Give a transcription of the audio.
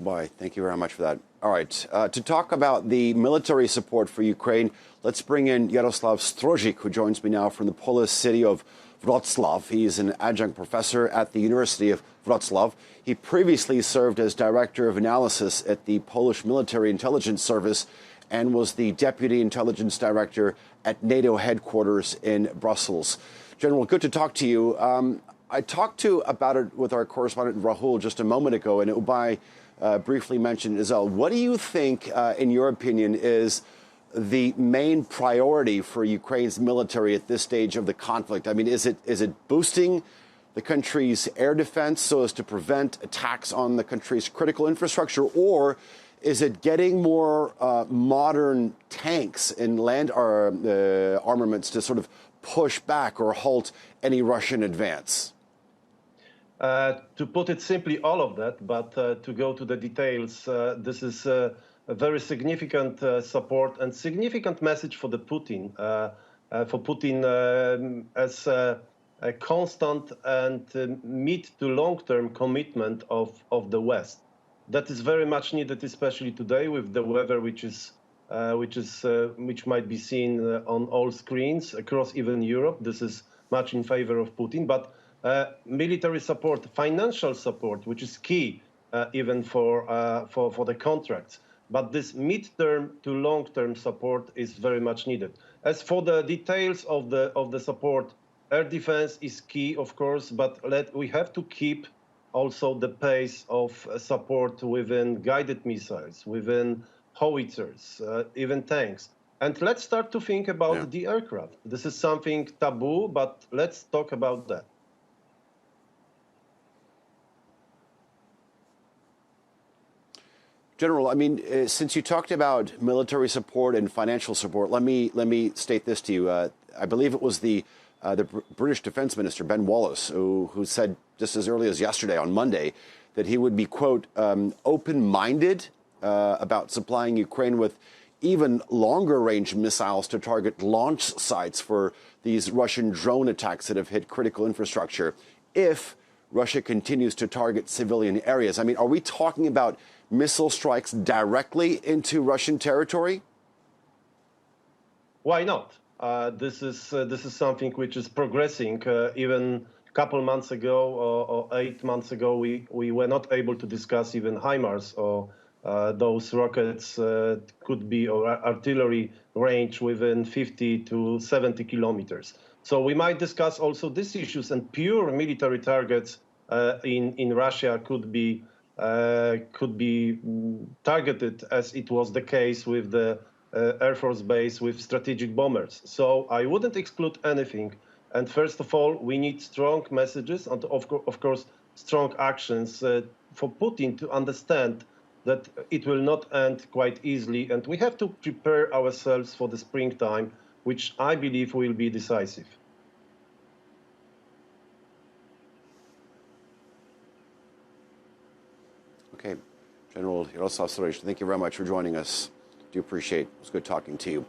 Boy, thank you very much for that. All right, to talk about the military support for Ukraine, let's bring in Jaroslaw Strozyk, who joins me now from the Polish city of Wrocław. He's an adjunct professor at the University of Wrocław. He previously served as director of analysis at the Polish Military Intelligence Service and was the deputy intelligence director at NATO headquarters in Brussels. General, good to talk to you. I talked about it with our correspondent Rahul just a moment ago, and Ubay briefly mentioned as well. What do you think, in your opinion, is the main priority for Ukraine's military at this stage of the conflict? I mean, is it boosting the country's air defense so as to prevent attacks on the country's critical infrastructure, or is it getting more modern tanks and land armaments to sort of push back or halt any Russian advance? To put it simply, all of that, but to go to the details, this is a very significant support and significant message for Putin as a constant and mid to long-term commitment of the West. That is very much needed, especially today with the weather, which might be seen on all screens across even Europe. This is much in favor of Putin, but military support, financial support, which is key even for the contracts. But this mid-term to long-term support is very much needed. As for the details of the support, air defense is key, of course, but we have to keep also the pace of support within guided missiles, within howitzers, even tanks. And let's start to think about the aircraft. This is something taboo, but let's talk about that. General, I mean, since you talked about military support and financial support, let me state this to you. I believe it was the British Defense Minister, Ben Wallace, who said just as early as yesterday, on Monday, that he would be, quote, open-minded about supplying Ukraine with even longer-range missiles to target launch sites for these Russian drone attacks that have hit critical infrastructure if Russia continues to target civilian areas. I mean, are we talking about missile strikes directly into Russian territory? Why not? This is something which is progressing. Even a couple months ago or 8 months ago, we were not able to discuss even HIMARS or those rockets could be or artillery range within 50 to 70 kilometers. So we might discuss also these issues, and pure military targets in Russia could be targeted, as it was the case with the Air Force base with strategic bombers. So I wouldn't exclude anything. And first of all, we need strong messages and, of course, strong actions for Putin to understand that it will not end quite easily. And we have to prepare ourselves for the springtime, which I believe will be decisive. Okay. General Jaroslaw Strozyk, thank you very much for joining us. Do appreciate it. It was good talking to you.